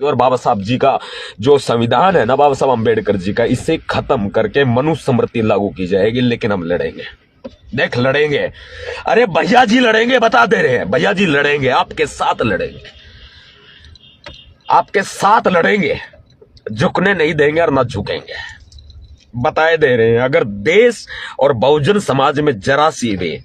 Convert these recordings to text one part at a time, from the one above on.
और बाबा साहब जी का जो संविधान है ना, बाबा साहब अम्बेडकर जी का, इसे खत्म करके मनुस्मृति लागू की जाएगी। लेकिन हम लड़ेंगे, देख लड़ेंगे। अरे भैया जी लड़ेंगे, बता दे रहे हैं, भैया जी लड़ेंगे, आपके साथ लड़ेंगे, आपके साथ लड़ेंगे, झुकने नहीं देंगे और ना झुकेंगे, बताए दे रहे हैं। अगर देश और बहुजन समाज में जरा सी भी,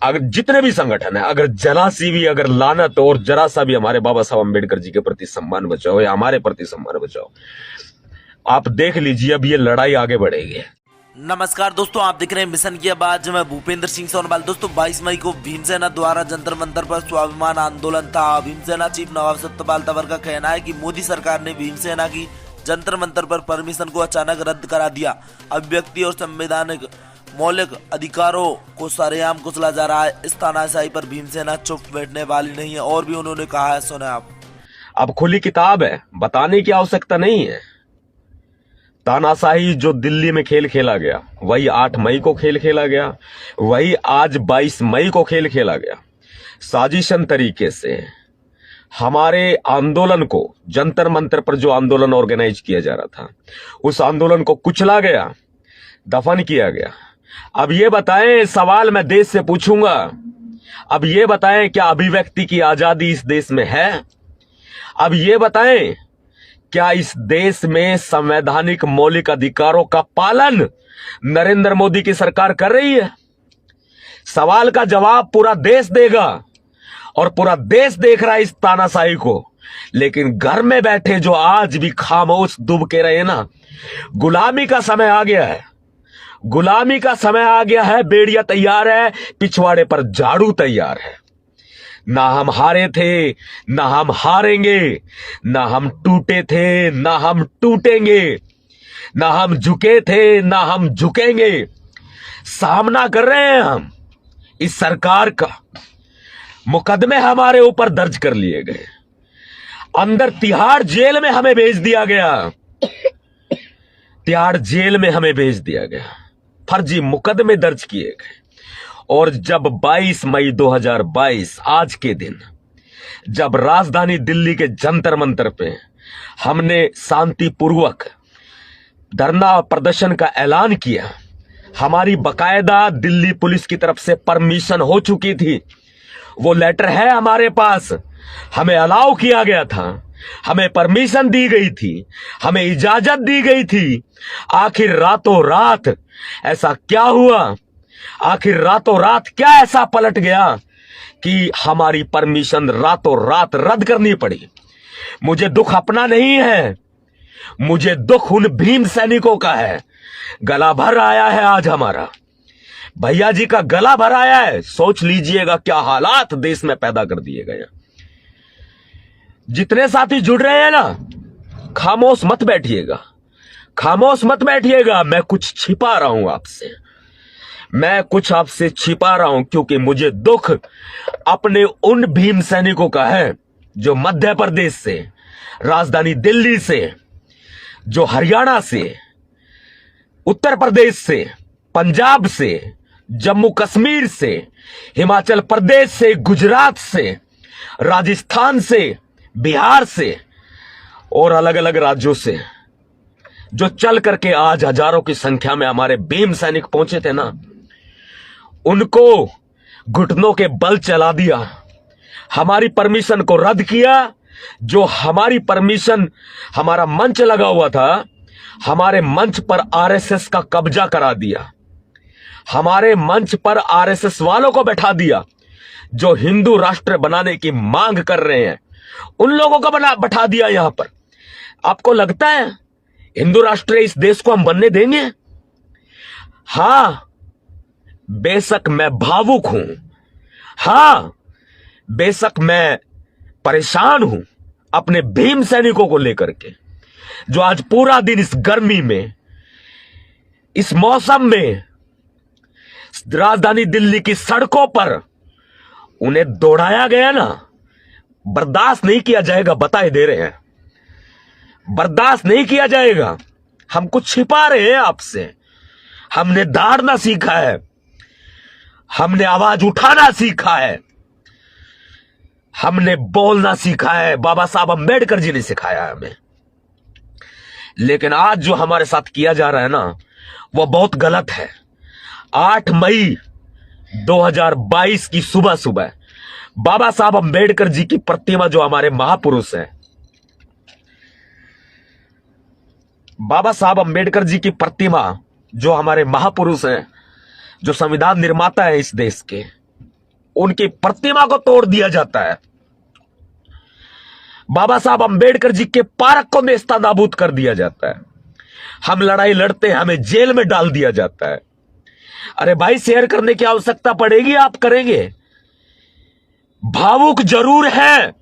अगर जितने भी संगठन है, अगर जरा सी भी अगर लानत और जरा सा भी हमारे बाबा साहब अम्बेडकर जी के प्रति सम्मान बचाओ या हमारे प्रति सम्मान बचाओ, आप देख लीजिए अब ये लड़ाई आगे बढ़ेगी। नमस्कार दोस्तों, आप देख रहे हैं मिशन की आवाज। मैं भूपेंद्र सिंह सोनवाल। दोस्तों 22 मई को भीमसेना द्वारा जंतर मंतर पर स्वाभिमान आंदोलन था। भीमसेना चीफ नवाब सत्यपाल तंवर का कहना है कि मोदी सरकार ने भीमसेना की जंतर मंतर पर परमिशन को अचानक रद्द करा दिया। अभिव्यक्ति और संवैधानिक मौलिक अधिकारों को सरेआम कुचला जा रहा है। इस तानाशाही पर भीमसेना चुप बैठने वाली नहीं है। और भी उन्होंने कहा है, सुने आप। अब खुली किताब है, बताने की आवश्यकता नहीं है। तानाशाही जो दिल्ली में खेल खेला गया, वही 8 मई को खेल खेला गया, वही आज 22 मई को खेल खेला गया। साजिशन तरीके से हमारे आंदोलन को, जंतर मंतर पर जो आंदोलन ऑर्गेनाइज किया जा रहा था, उस आंदोलन को कुचला गया, दफन किया गया। अब ये बताएं, सवाल मैं देश से पूछूंगा, अब ये बताएं क्या अभिव्यक्ति की आजादी इस देश में है? अब ये बताएं क्या इस देश में संवैधानिक मौलिक अधिकारों का पालन नरेंद्र मोदी की सरकार कर रही है? सवाल का जवाब पूरा देश देगा और पूरा देश देख रहा है इस तानाशाही को। लेकिन घर में बैठे जो आज भी खामोश डूब के रहे ना, गुलामी का समय आ गया है, गुलामी का समय आ गया है। बेड़िया तैयार है, पिछवाड़े पर झाड़ू तैयार है। ना हम हारे थे, ना हम हारेंगे, ना हम टूटे थे, ना हम टूटेंगे, ना हम झुके थे, ना हम झुकेंगे। सामना कर रहे हैं हम इस सरकार का। मुकदमे हमारे ऊपर दर्ज कर लिए गए, अंदर तिहाड़ जेल में हमें भेज दिया गया, तिहाड़ जेल में हमें भेज दिया गया, फर्जी मुकदमे दर्ज किए गए। और जब 22 मई 2022 आज के दिन, जब राजधानी दिल्ली के जंतर मंतर पे हमने शांतिपूर्वक धरना प्रदर्शन का ऐलान किया, हमारी बकायदा दिल्ली पुलिस की तरफ से परमिशन हो चुकी थी, वो लेटर है हमारे पास, हमें अलाउ किया गया था, हमें परमिशन दी गई थी, हमें इजाजत दी गई थी। आखिर रातों रात ऐसा क्या हुआ? आखिर रातों रात क्या ऐसा पलट गया कि हमारी परमिशन रातों रात रद्द करनी पड़ी? मुझे दुख अपना नहीं है, मुझे दुख उन भीम सैनिकों का है। गला भर आया है आज हमारा, भैया जी का गला भर आया है। सोच लीजिएगा क्या हालात देश में पैदा कर दिए गए। जितने साथी जुड़ रहे हैं ना, खामोश मत बैठिएगा, खामोश मत बैठिएगा। मैं कुछ छिपा रहा हूं आपसे, मैं कुछ आपसे छिपा रहा हूं, क्योंकि मुझे दुख अपने उन भीम सैनिकों का है जो मध्य प्रदेश से, राजधानी दिल्ली से, जो हरियाणा से, उत्तर प्रदेश से, पंजाब से, जम्मू कश्मीर से, हिमाचल प्रदेश से, गुजरात से, राजस्थान से, बिहार से और अलग अलग राज्यों से जो चल करके आज हजारों की संख्या में हमारे भीम सैनिक पहुंचे थे ना, उनको घुटनों के बल चला दिया, हमारी परमिशन को रद्द किया। जो हमारी परमिशन, हमारा मंच लगा हुआ था, हमारे मंच पर आरएसएस का कब्जा करा दिया, हमारे मंच पर आरएसएस वालों को बैठा दिया। जो हिंदू राष्ट्र बनाने की मांग कर रहे हैं, उन लोगों को बैठा दिया यहां पर। आपको लगता है हिंदू राष्ट्र इस देश को हम बनने देंगे? हां, बेशक मैं भावुक हूं, हां बेशक मैं परेशान हूं अपने भीम सैनिकों को लेकर के, जो आज पूरा दिन इस गर्मी में, इस मौसम में राजधानी दिल्ली की सड़कों पर उन्हें दौड़ाया गया ना। बर्दाश्त नहीं किया जाएगा, बताए दे रहे हैं, बर्दाश्त नहीं किया जाएगा। हम कुछ छिपा रहे हैं आपसे, हमने दहाड़ना सीखा है, हमने आवाज उठाना सीखा है। हमने बोलना सीखा है, बाबा साहब अंबेडकर जी ने सिखाया है हमें। लेकिन आज जो हमारे साथ किया जा रहा है ना, वो बहुत गलत है। 8 मई 2022 की सुबह सुबह बाबा साहब अंबेडकर जी की प्रतिमा, जो हमारे महापुरुष हैं, बाबा साहब अंबेडकर जी की प्रतिमा, जो हमारे महापुरुष हैं, जो संविधान निर्माता है इस देश के, उनकी प्रतिमा को तोड़ दिया जाता है। बाबा साहब अंबेडकर जी के पार्क को नेस्तनाबूद कर दिया जाता है। हम लड़ाई लड़ते हैं, हमें जेल में डाल दिया जाता है। अरे भाई, शेयर करने की आवश्यकता पड़ेगी, आप करेंगे। भावुक जरूर है,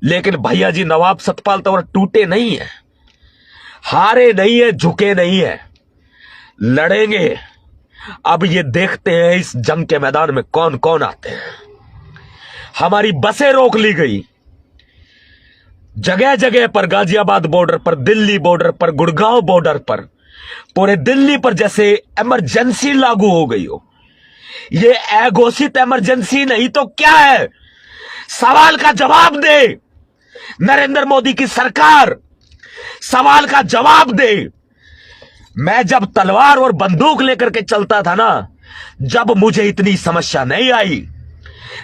लेकिन भैया जी नवाब सतपाल तंवर टूटे नहीं है, हारे नहीं है, झुके नहीं है, लड़ेंगे। अब ये देखते हैं इस जंग के मैदान में कौन कौन आते हैं। हमारी बसें रोक ली गई जगह जगह पर, गाजियाबाद बॉर्डर पर, दिल्ली बॉर्डर पर, गुड़गांव बॉर्डर पर, पूरे दिल्ली पर जैसे इमरजेंसी लागू हो गई हो। ये अघोषित इमरजेंसी नहीं तो क्या है? सवाल का जवाब दे नरेंद्र मोदी की सरकार, सवाल का जवाब दे। मैं जब तलवार और बंदूक लेकर के चलता था ना, जब मुझे इतनी समस्या नहीं आई।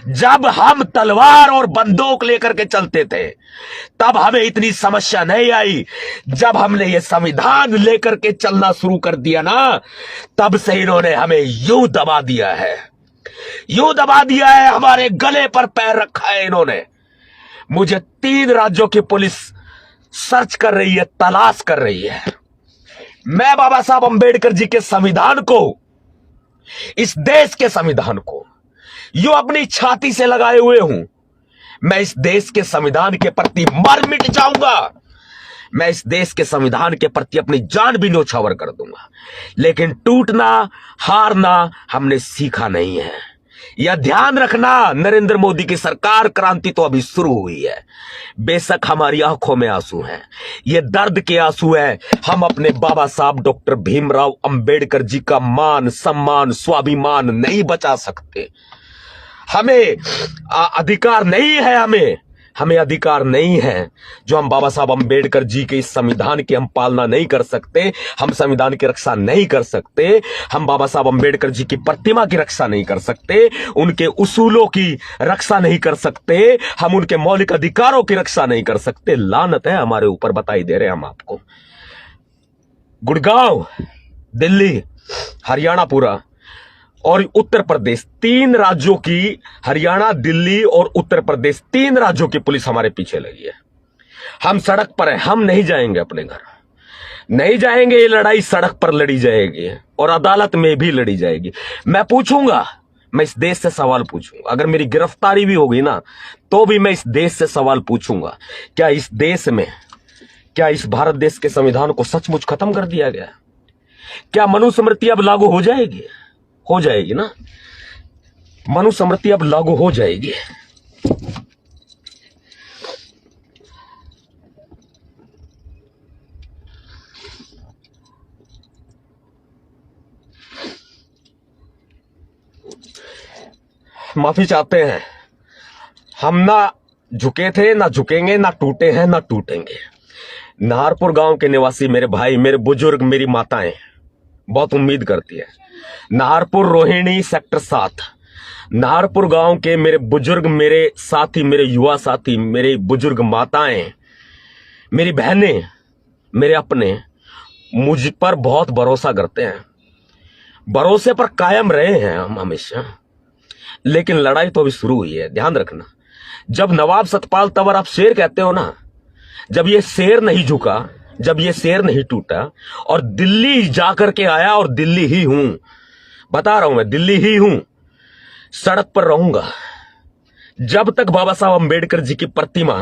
जब हम तलवार और बंदूक लेकर के चलते थे, तब हमें इतनी समस्या नहीं आई। जब हमने ये संविधान लेकर के चलना शुरू कर दिया ना, तब से इन्होंने हमें यूं दबा दिया है, यूं दबा दिया है, हमारे गले पर पैर रखा है इन्होंने। मुझे 3 राज्यों की पुलिस सर्च कर रही है, तलाश कर रही है। मैं बाबा साहब अंबेडकर जी के संविधान को, इस देश के संविधान को यूं अपनी छाती से लगाए हुए हूं। मैं इस देश के संविधान के प्रति मर मिट जाऊंगा। मैं इस देश के संविधान के प्रति अपनी जान भी न्योछावर कर दूंगा। लेकिन टूटना, हारना हमने सीखा नहीं है। यह ध्यान रखना, नरेंद्र मोदी की सरकार, क्रांति तो अभी शुरू हुई है। बेशक हमारी आंखों में आंसू हैं, ये दर्द के आंसू हैं। हम अपने बाबा साहब डॉक्टर भीमराव अंबेडकर जी का मान, सम्मान, स्वाभिमान नहीं बचा सकते। हमें अधिकार नहीं है, हमें अधिकार नहीं है जो हम बाबा साहब अंबेडकर जी के इस संविधान की हम पालना नहीं कर सकते, हम संविधान की रक्षा नहीं कर सकते, हम बाबा साहब अंबेडकर जी की प्रतिमा की रक्षा नहीं कर सकते, उनके उसूलों की रक्षा नहीं कर सकते, हम उनके मौलिक अधिकारों की रक्षा नहीं कर सकते। लानत है हमारे ऊपर, बताई दे रहे हैं हम आपको। गुड़गांव, दिल्ली, हरियाणा पूरा और उत्तर प्रदेश, 3 राज्यों की, हरियाणा, दिल्ली और उत्तर प्रदेश, 3 राज्यों की पुलिस हमारे पीछे लगी है। हम सड़क पर हैं, हम नहीं जाएंगे अपने घर, नहीं जाएंगे। ये लड़ाई सड़क पर लड़ी जाएगी और अदालत में भी लड़ी जाएगी। मैं पूछूंगा, मैं इस देश से सवाल पूछूंगा। अगर मेरी गिरफ्तारी भी होगी ना, तो भी मैं इस देश से सवाल पूछूंगा, क्या इस देश में, क्या इस भारत देश के संविधान को सचमुच खत्म कर दिया गया? क्या मनुस्मृति अब लागू हो जाएगी? हो जाएगी ना, मनुस्मृति अब लागू हो जाएगी। माफी चाहते हैं, हम ना झुके थे, ना झुकेंगे, ना टूटे हैं, ना टूटेंगे। नाहरपुर गांव के निवासी मेरे भाई, मेरे बुजुर्ग, मेरी माताएं बहुत उम्मीद करती है। नाहरपुर रोहिणी सेक्टर 7, नाहरपुर गांव के मेरे बुजुर्ग, मेरे साथी, मेरे युवा साथी, मेरे बुजुर्ग माताएं, मेरी बहनें, मेरे अपने, मुझ पर बहुत भरोसा करते हैं। भरोसे पर कायम रहे हैं हम हमेशा। लेकिन लड़ाई तो अभी शुरू हुई है, ध्यान रखना। जब नवाब सतपाल तंवर आप शेर कहते हो ना, जब ये शेर नहीं झुका, जब ये शेर नहीं टूटा और दिल्ली जाकर के आया, और दिल्ली ही हूं, बता रहा हूं मैं, दिल्ली ही हूं, सड़क पर रहूंगा जब तक बाबा साहब अंबेडकर जी की प्रतिमा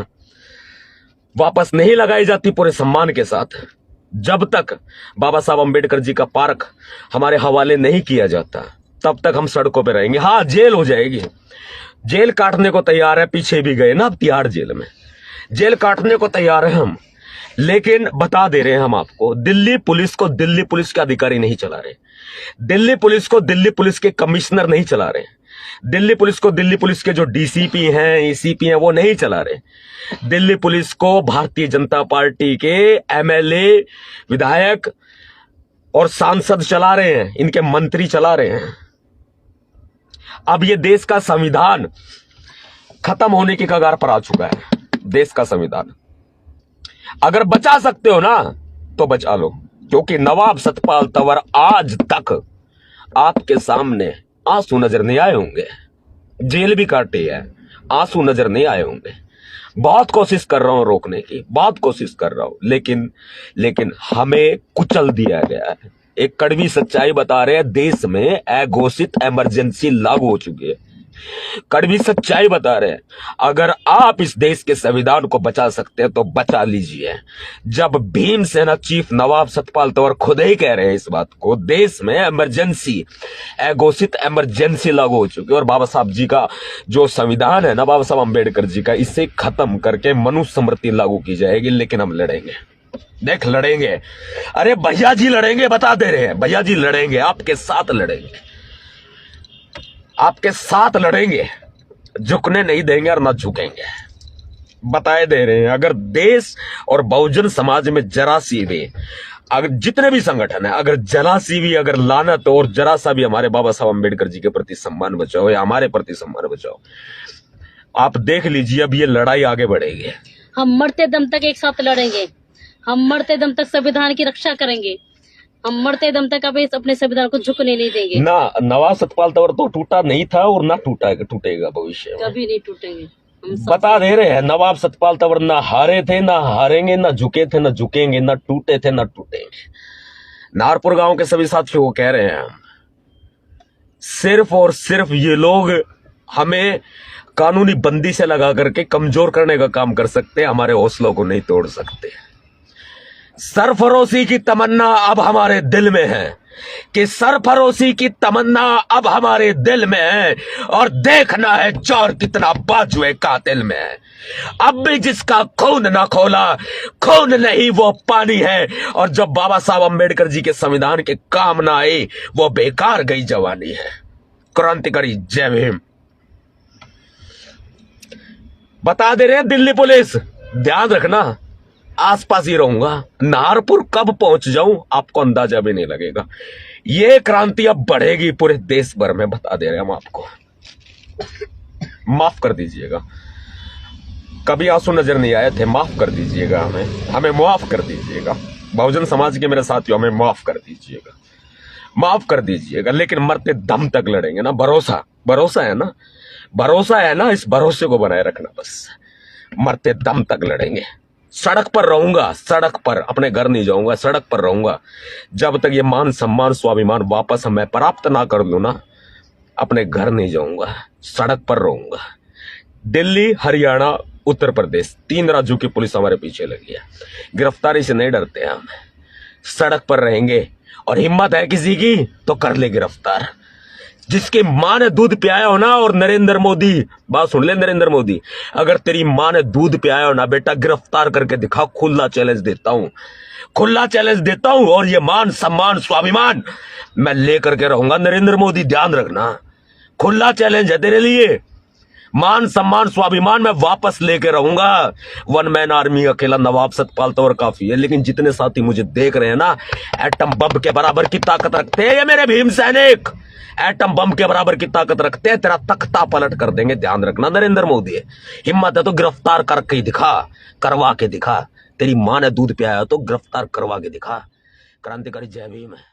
वापस नहीं लगाई जाती पूरे सम्मान के साथ, जब तक बाबा साहब अंबेडकर जी का पार्क हमारे हवाले नहीं किया जाता, तब तक हम सड़कों पे रहेंगे। हाँ, जेल हो जाएगी, जेल काटने को तैयार है, पीछे भी गए ना अब तिहाड़ जेल में, जेल काटने को तैयार है हम। लेकिन बता दे रहे हैं हम आपको, दिल्ली पुलिस को दिल्ली पुलिस के अधिकारी नहीं चला रहे, दिल्ली पुलिस को दिल्ली पुलिस के कमिश्नर नहीं चला रहे, दिल्ली पुलिस को दिल्ली पुलिस के जो डीसीपी हैं, एसीपी हैं, वो नहीं चला रहे। दिल्ली पुलिस को भारतीय जनता पार्टी के एमएलए, विधायक और सांसद चला रहे हैं, इनके मंत्री चला रहे हैं। अब ये देश का संविधान खत्म होने की कगार पर आ चुका है। देश का संविधान अगर बचा सकते हो ना तो बचा लो, क्योंकि नवाब सतपाल तंवर आज तक आपके सामने आंसू नजर नहीं आए होंगे, जेल भी काटी है, आंसू नजर नहीं आए होंगे। बहुत कोशिश कर रहा हूं रोकने की, बहुत कोशिश कर रहा हूं, लेकिन हमें कुचल दिया गया है। एक कड़वी सच्चाई बता रहे हैं, देश में अघोषित इमरजेंसी लागू हो चुकी है। कड़वी सच्चाई बता रहे हैं, अगर आप इस देश के संविधान को बचा सकते हैं तो बचा लीजिए। जब भीमसेना चीफ नवाब सतपाल तंवर खुद ही कह रहे हैं इस बात को, देश में इमरजेंसी, अघोषित इमरजेंसी लागू हो चुकी है और बाबा साहब जी का जो संविधान है ना, बाबा साहब अंबेडकर जी का, इसे खत्म करके मनुस्मृति लागू की जाएगी। लेकिन हम लड़ेंगे, देख लड़ेंगे। अरे भैया जी लड़ेंगे, बता दे रहे हैं, भैया जी लड़ेंगे, आपके साथ लड़ेंगे, आपके साथ लड़ेंगे, झुकने नहीं देंगे और ना झुकेंगे, बताए दे रहे हैं। अगर देश और बहुजन समाज में जरा सी भी, अगर जितने भी संगठन है, अगर जरा सी भी अगर लानत और जरा सा भी हमारे बाबा साहब अंबेडकर जी के प्रति सम्मान बचाओ या हमारे प्रति सम्मान बचाओ, आप देख लीजिए अब ये लड़ाई आगे बढ़ेगी। हम मरते दम तक एक साथ लड़ेंगे, हम मरते दम तक संविधान की रक्षा करेंगे, हम मरते दम तक अपने संविधान को झुकने नहीं देंगे। ना नवाब सतपाल तंवर तो टूटा नहीं था और ना टूटेगा भविष्य में, कभी नहीं टूटेंगे। हम बता दे रहे हैं, नवाब सतपाल तंवर ना हारे थे, ना हारेंगे, ना झुके थे, ना झुकेंगे, ना टूटे थे, ना टूटेंगे। नारपुर गांव के सभी साथियों को कह रहे हैं, सिर्फ और सिर्फ ये लोग हमें कानूनी बंदी से लगा करके कमजोर करने का काम कर सकते हैं, हमारे हौसलों को नहीं तोड़ सकते। सरफरोशी की तमन्ना अब हमारे दिल में है, कि सरफरोशी की तमन्ना अब हमारे दिल में है, और देखना है चोर कितना बाजुए कातिल में है। अब भी जिसका खून ना खोला, खून नहीं वो पानी है, और जब बाबा साहब अंबेडकर जी के संविधान के काम ना आई वो बेकार गई जवानी है। क्रांतिकारी जय भीम। बता दे रहे हैं दिल्ली पुलिस, ध्यान रखना, आसपास ही रहूंगा, नारपुर कब पहुंच जाऊं आपको अंदाजा भी नहीं लगेगा। ये क्रांति अब बढ़ेगी पूरे देश भर में, बता दे रहे हैं हम आपको। माफ कर दीजिएगा, कभी आंसू नजर नहीं आए थे, माफ कर दीजिएगा, हमें माफ कर दीजिएगा। बहुजन समाज के मेरे साथियों, हमें माफ कर दीजिएगा, माफ कर दीजिएगा। लेकिन मरते दम तक लड़ेंगे ना, भरोसा है ना, भरोसा है ना, इस भरोसे को बनाए रखना बस। मरते दम तक लड़ेंगे, सड़क पर रहूंगा, सड़क पर, अपने घर नहीं जाऊंगा, सड़क पर रहूंगा जब तक ये मान सम्मान स्वाभिमान वापस मैं प्राप्त ना कर लूं ना, अपने घर नहीं जाऊंगा, सड़क पर रहूंगा। दिल्ली, हरियाणा, उत्तर प्रदेश, 3 राज्यों की पुलिस हमारे पीछे लगी है, गिरफ्तारी से नहीं डरते हम, सड़क पर रहेंगे। और हिम्मत है किसी की तो कर ले गिरफ्तार। जिसकी माँ ने दूध पियाया हो ना, और नरेंद्र मोदी, बात सुन ले नरेंद्र मोदी, अगर तेरी माँ ने दूध पियाया हो ना बेटा, गिरफ्तार करके दिखा, खुला चैलेंज देता हूं, खुला चैलेंज देता हूं। और ये मान सम्मान स्वाभिमान मैं लेकर के रहूंगा नरेंद्र मोदी, ध्यान रखना, खुला चैलेंज है तेरे लिए। मान सम्मान स्वाभिमान मैं वापस लेके रहूंगा। 1 मैन आर्मी अकेला नवाब सतपाल तंवर काफी है, लेकिन जितने साथी मुझे देख रहे हैं ना, एटम बम के बराबर की ताकत रखते हैं ये मेरे भीम सैनिक, एटम बम के बराबर की ताकत रखते हैं, तेरा तख्ता पलट कर देंगे, ध्यान रखना नरेंद्र मोदी। हिम्मत है तो गिरफ्तार करके दिखा, करवा के दिखा, तेरी मां ने दूध पियाया तो गिरफ्तार करवा के दिखा। क्रांतिकारी जय भीम है।